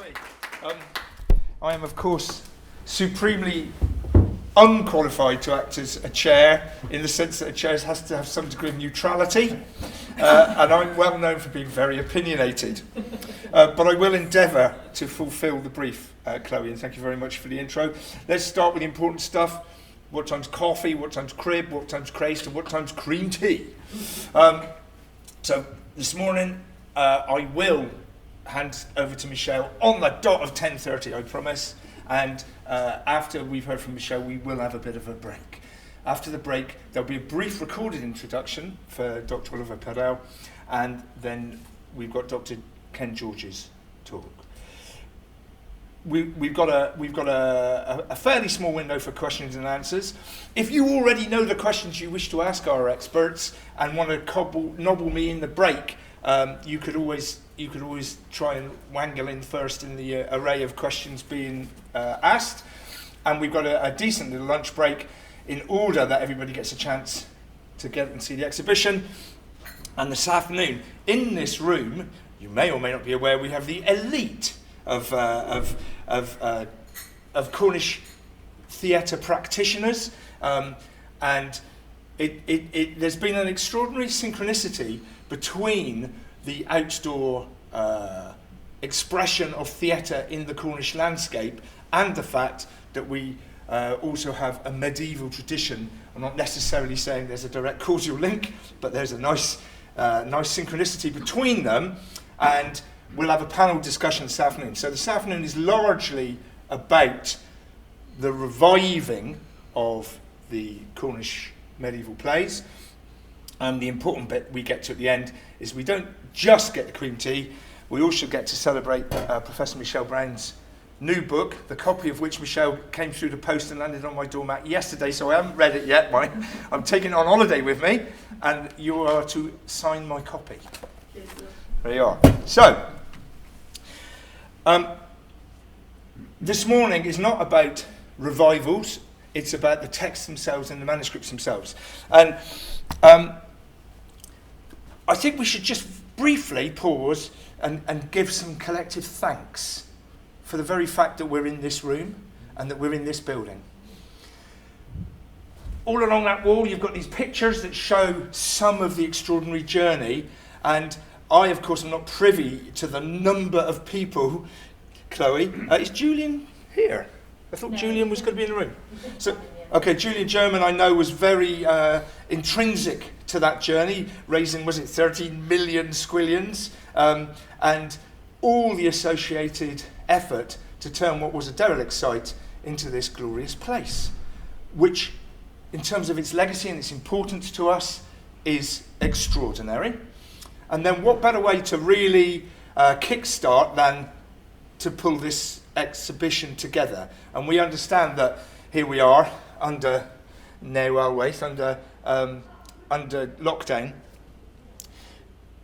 me. I am, of course, supremely unqualified to act as a chair, in the sense that a chair has to have some degree of neutrality, and I'm well known for being very opinionated. But I will endeavour to fulfil the brief, Chloe, and thank you very much for the intro. Let's start with the important stuff. What time's coffee, what time's crib, what time's craced, and what time's cream tea? So this morning, I will hand over to Michelle on the dot of 10:30, I promise. And after we've heard from Michelle, we will have a bit of a break. After the break, there'll be a brief recorded introduction for Dr. Oliver Pardow, and then we've got Dr. Ken George's talk. We've got a fairly small window for questions and answers. If you already know the questions you wish to ask our experts and want to nobble me in the break, you could always try and wangle in first in the array of questions being asked. And we've got a decent little lunch break in order that everybody gets a chance to get and see the exhibition. And this afternoon, in this room, you may or may not be aware, we have the elite of Cornish theatre practitioners, and there's been an extraordinary synchronicity between the outdoor expression of theatre in the Cornish landscape and the fact that we also have a medieval tradition. I'm not necessarily saying there's a direct causal link, but there's a nice synchronicity between them, and we'll have a panel discussion this afternoon. So this afternoon is largely about the reviving of the Cornish medieval plays. And the important bit we get to at the end is we don't just get the cream tea, we also get to celebrate Professor Michelle Brown's new book, the copy of which Michelle came through the post and landed on my doormat yesterday, so I haven't read it yet. I'm taking it on holiday with me, and you are to sign my copy. There you are. So, this morning is not about revivals, it's about the texts themselves and the manuscripts themselves. And I think we should just briefly pause and give some collective thanks for the very fact that we're in this room and that we're in this building. All along that wall, you've got these pictures that show some of the extraordinary journey, and I, of course, am not privy to the number of people. Chloe, is Julian here? I thought Julian was going to be in the room. So, okay, Julian German, I know, was very intrinsic to that journey, raising, was it 13 million squillions, and all the associated effort to turn what was a derelict site into this glorious place, which, in terms of its legacy and its importance to us, is extraordinary. And then what better way to really kickstart than to pull this exhibition together? And we understand that here we are under under lockdown,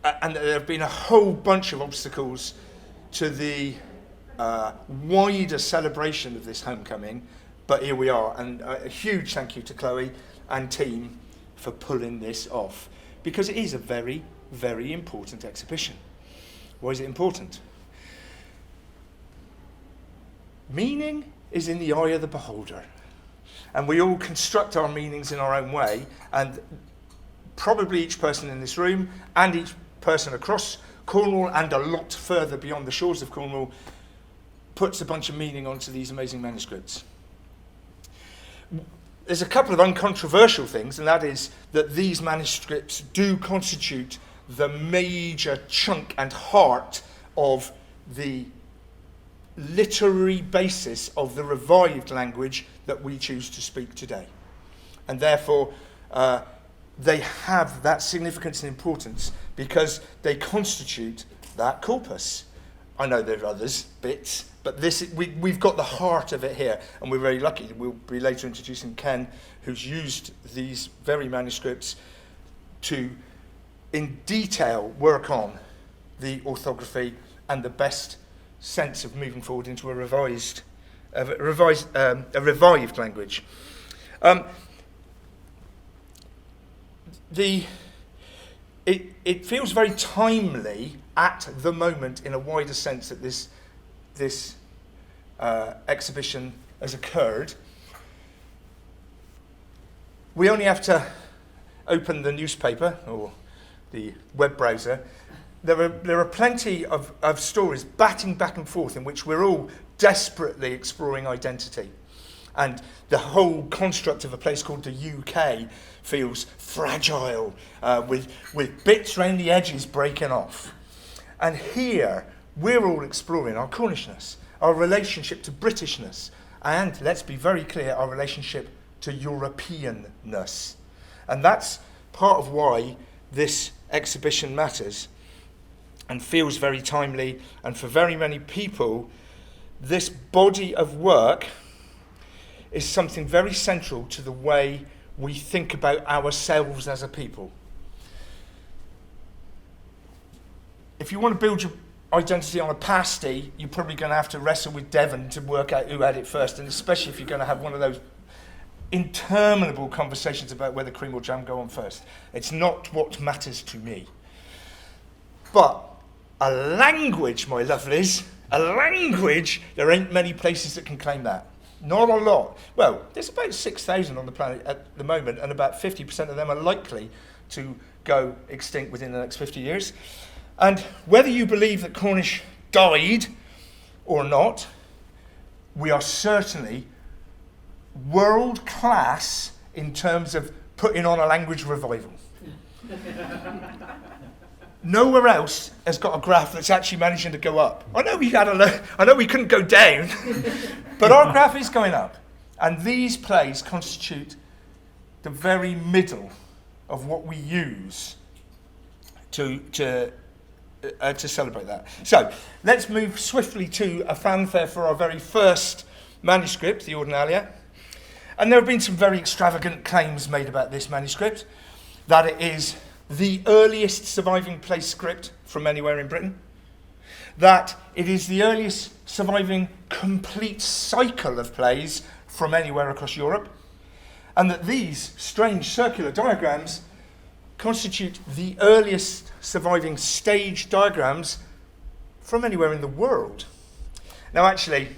and there have been a whole bunch of obstacles to the wider celebration of this homecoming, but here we are, and a huge thank you to Chloe and team for pulling this off, because it is a very, very important exhibition. Why is it important? Meaning is in the eye of the beholder, and we all construct our meanings in our own way, and probably each person in this room and each person across Cornwall and a lot further beyond the shores of Cornwall puts a bunch of meaning onto these amazing manuscripts. There's a couple of uncontroversial things, and that is that these manuscripts do constitute the major chunk and heart of the literary basis of the revived language that we choose to speak today. And therefore, they have that significance and importance because they constitute that corpus. I know there are others, bits, but we've got the heart of it here, and we're very lucky. We'll be later introducing Ken, who's used these very manuscripts to, in detail, work on the orthography and the best sense of moving forward into a revived language. It feels very timely at the moment, in a wider sense, that this this exhibition has occurred, we only have to open the newspaper or the web browser. There are plenty of stories batting back and forth in which we're all desperately exploring identity. And the whole construct of a place called the UK feels fragile, with bits around the edges breaking off. And here, we're all exploring our Cornishness, our relationship to Britishness, and, let's be very clear, our relationship to Europeanness. And that's part of why this exhibition matters and feels very timely. And for very many people, this body of work is something very central to the way we think about ourselves as a people. If you want to build your identity on a pasty, you're probably going to have to wrestle with Devon to work out who had it first, and especially if you're going to have one of those interminable conversations about whether cream or jam go on first. It's not what matters to me. But a language, my lovelies, a language, there ain't many places that can claim that. Not a lot. Well, there's about 6,000 on the planet at the moment, and about 50% of them are likely to go extinct within the next 50 years. And whether you believe that Cornish died or not, we are certainly world class in terms of putting on a language revival. Nowhere else has got a graph that's actually managing to go up. I know we couldn't go down, but our graph is going up. And these plays constitute the very middle of what we use to celebrate that. So let's move swiftly to a fanfare for our very first manuscript, the Ordinalia. And there have been some very extravagant claims made about this manuscript, that it is the earliest surviving play script from anywhere in Britain, that it is the earliest surviving complete cycle of plays from anywhere across Europe, and that these strange circular diagrams constitute the earliest surviving stage diagrams from anywhere in the world. Now, actually,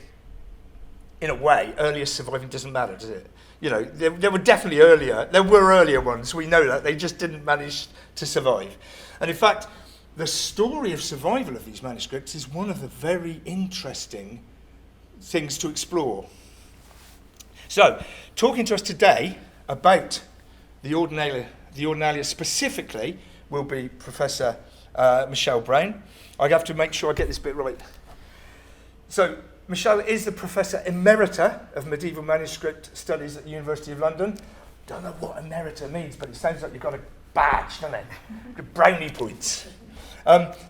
in a way, earliest surviving doesn't matter, does it? You know, there were definitely earlier ones, we know that, they just didn't manage to survive. And in fact, the story of survival of these manuscripts is one of the very interesting things to explore. So, talking to us today about the Ordinalia specifically will be Professor Michelle Brown. I have to make sure I get this bit right. So, Michelle is the Professor Emerita of Medieval Manuscript Studies at the University of London. Don't know what Emerita means, but it sounds like you've got a badge, doesn't it? The brownie points.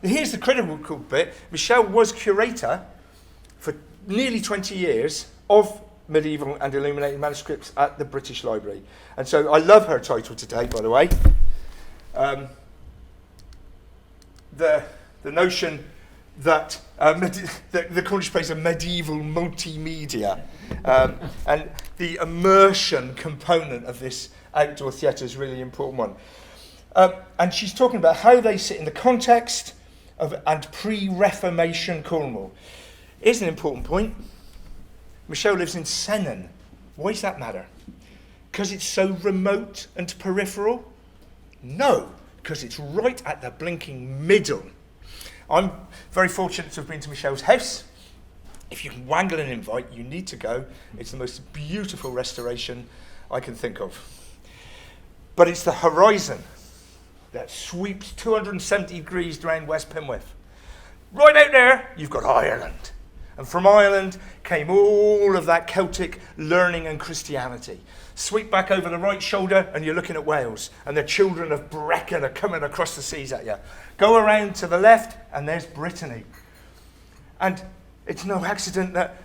Here's the critical bit. Michelle was curator for nearly 20 years of medieval and illuminated manuscripts at the British Library. And so I love her title today, by the way. The notion that the Cornish plays a medieval multimedia, and the immersion component of this outdoor theatre is a really important one. And she's talking about how they sit in the context of and pre-Reformation Cornwall. Here's an important point. Michelle lives in Sennen. Why does that matter? Because it's so remote and peripheral? No, because it's right at the blinking middle. I'm very fortunate to have been to Michelle's house. If you can wangle an invite, you need to go. It's the most beautiful restoration I can think of. But it's the horizon that sweeps 270 degrees around West Penwith. Right out there, you've got Ireland. And from Ireland came all of that Celtic learning and Christianity. Sweep back over the right shoulder and you're looking at Wales. And the children of Brecon are coming across the seas at you. Go around to the left and there's Brittany. And it's no accident that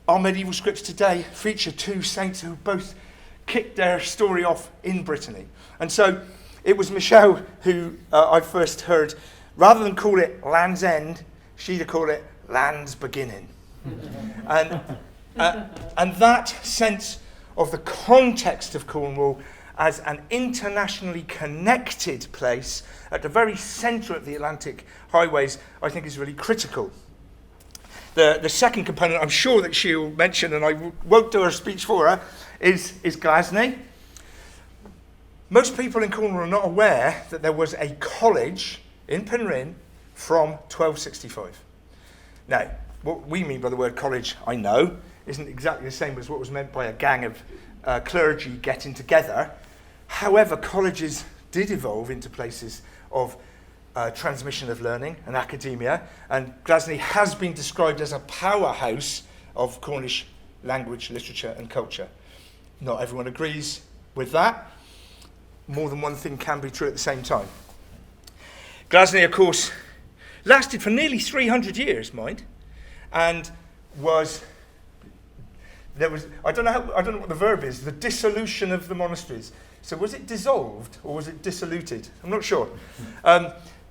our medieval scripts today feature two saints who both kicked their story off in Brittany. And so it was Michelle who I first heard, rather than call it Land's End, she'd call it Land's Beginning. And that sense of the context of Cornwall as an internationally connected place at the very centre of the Atlantic highways, I think is really critical. The second component, I'm sure that she'll mention, and I won't do her speech for her, is Glasney. Most people in Cornwall are not aware that there was a college in Penryn from 1265. Now, what we mean by the word college, I know, isn't exactly the same as what was meant by a gang of clergy getting together. However, colleges did evolve into places of transmission of learning and academia, and Glasney has been described as a powerhouse of Cornish language, literature and culture. Not everyone agrees with that. More than one thing can be true at the same time. Glasney, of course, lasted for nearly 300 years, mind, and I don't know what the verb is, the dissolution of the monasteries. So was it dissolved or was it dissoluted? I'm not sure.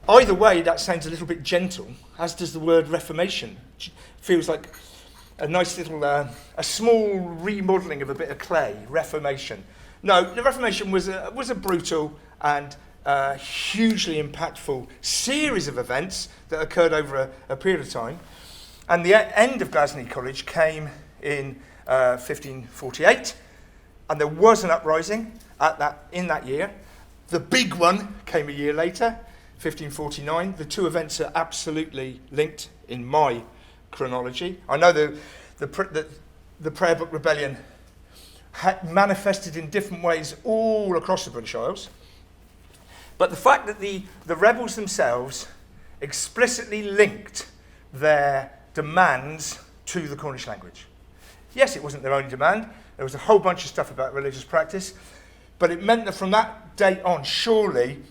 Either way, that sounds a little bit gentle, as does the word reformation. Feels like a nice little, a small remodelling of a bit of clay, reformation. No, the Reformation was a brutal and hugely impactful series of events that occurred over a period of time. And the end of Glasney College came in 1548, and there was an uprising in that year. The big one came a year later, 1549. The two events are absolutely linked in my chronology. I know the Prayer Book Rebellion had manifested in different ways all across the British Isles, but the fact that the rebels themselves explicitly linked their demands to the Cornish language. Yes, it wasn't their only demand. There was a whole bunch of stuff about religious practice, but it meant that from that date on, surely,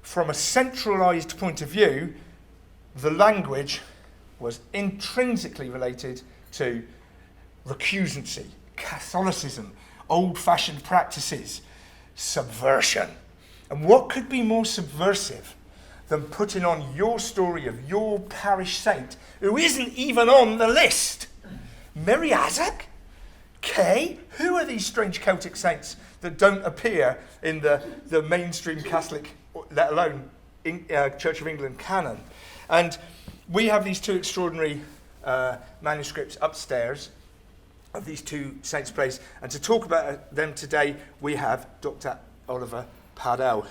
from a centralised point of view, the language was intrinsically related to recusancy, Catholicism, old-fashioned practices, subversion. And what could be more subversive than putting on your story of your parish saint, who isn't even on the list? Meriadoc? Ke? Who are these strange Celtic saints that don't appear in the mainstream Catholic, let alone Church of England canon? And we have these two extraordinary manuscripts upstairs of these two saints' plays, and to talk about them today, we have Dr. Oliver Pardow,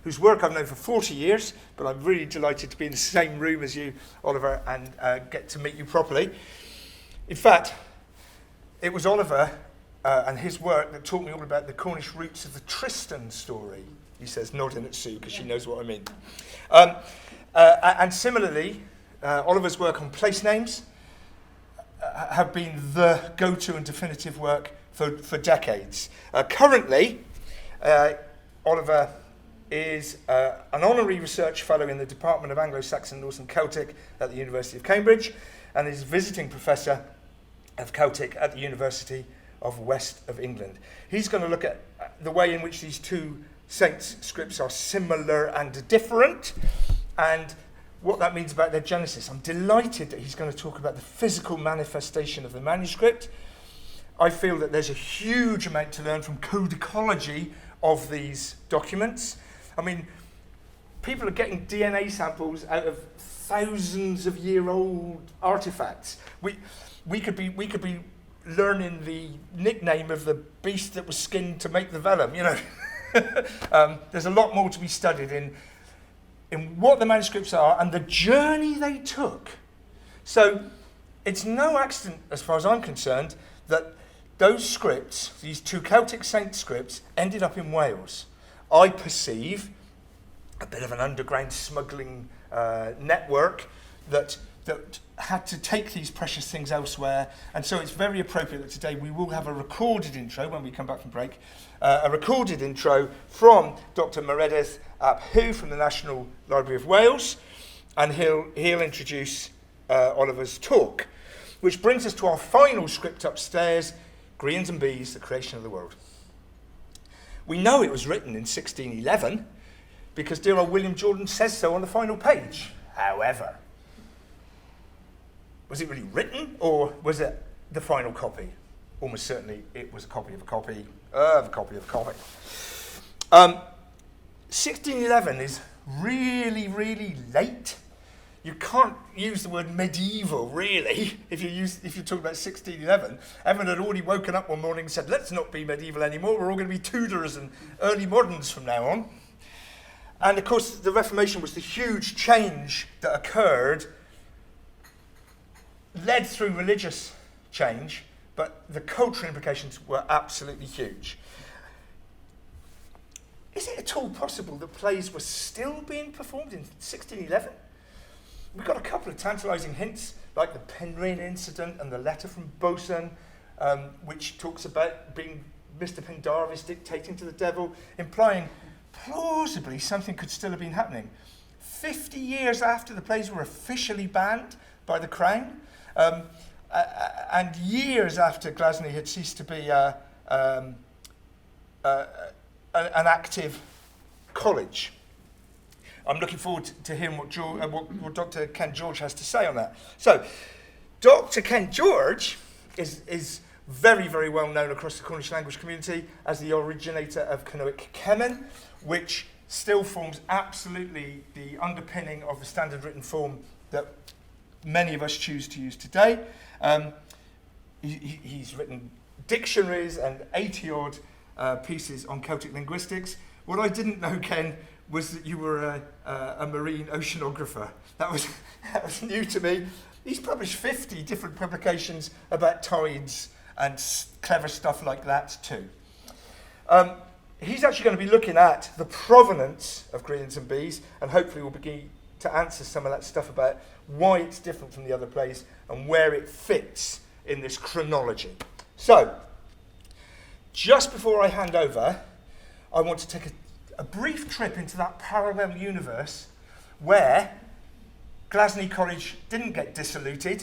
whose work I've known for 40 years, but I'm really delighted to be in the same room as you, Oliver, and get to meet you properly. In fact, it was Oliver and his work that taught me all about the Cornish roots of the Tristan story. He says, nodding at Sue, because she knows what I mean. And similarly, Oliver's work on place names have been the go-to and definitive work for decades. Currently, Oliver is an honorary research fellow in the Department of Anglo-Saxon, Norse and Celtic at the University of Cambridge, and is visiting professor of Celtic at the University of West of England. He's going to look at the way in which these two saints' scripts are similar and different, and what that means about their genesis. I'm delighted that he's going to talk about the physical manifestation of the manuscript. I feel that there's a huge amount to learn from codicology of these documents. I mean, people are getting DNA samples out of thousands of year old artifacts. We could be learning the nickname of the beast that was skinned to make the vellum, you know. There's a lot more to be studied in what the manuscripts are and the journey they took. So it's no accident, as far as I'm concerned, that those scripts, these two Celtic saint scripts, ended up in Wales. I perceive a bit of an underground smuggling network that had to take these precious things elsewhere, and so it's very appropriate that today we will have a recorded intro when we come back from break, a recorded intro from Dr. Meredith Who from the National Library of Wales, and he'll introduce Oliver's talk, which brings us to our final script upstairs, Gwrians and Bees, The Creation of the World. We know it was written in 1611 because dear old William Jordan says so on the final page. However, was it really written, or was it the final copy? Almost certainly it was a copy of a copy of a copy of a copy. 1611 is really, really late. you can't use the word medieval, really, if you talk about 1611. Everyone had already woken up one morning and said, let's not be medieval anymore, we're all going to be Tudors and early moderns from now on. And of course, the Reformation was the huge change that occurred, led through religious change, but the cultural implications were absolutely huge. Is it at all possible that plays were still being performed in 1611? We've got a couple of tantalising hints, like the Penrhyn incident and the letter from Bosun, which talks about being Mr. Pendarvis dictating to the devil, implying plausibly something could still have been happening. 50 years after the plays were officially banned by the Crown, and years after Glasney had ceased to be an active college. I'm looking forward to hearing what Dr. Ken George has to say on that. So, Dr. Ken George is very, very well known across the Cornish language community as the originator of Canoic Cemen, which still forms absolutely the underpinning of the standard written form that many of us choose to use today. He's written dictionaries and 80-odd pieces on Celtic linguistics. What I didn't know, Ken, was that you were a marine oceanographer. That was new to me. He's published 50 different publications about tides and clever stuff like that too. He's actually going to be looking at the provenance of Gwrians and bees, and hopefully we'll begin to answer some of that stuff about why it's different from the other plays and where it fits in this chronology. So, just before I hand over, I want to take a brief trip into that parallel universe where Glasney College didn't get dissoluted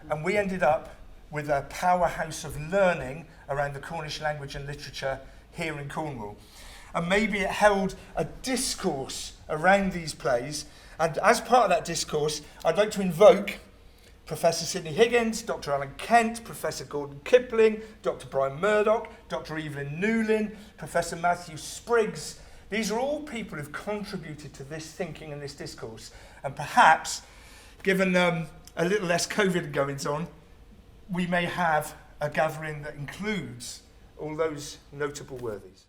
and we ended up with a powerhouse of learning around the Cornish language and literature here in Cornwall. And maybe it held a discourse around these plays, and as part of that discourse, I'd like to invoke Professor Sidney Higgins, Dr. Alan Kent, Professor Gordon Kipling, Dr. Brian Murdoch, Dr. Evelyn Newlin, Professor Matthew Spriggs. These are all people who've contributed to this thinking and this discourse. And perhaps, given a little less COVID goings on, we may have a gathering that includes all those notable worthies.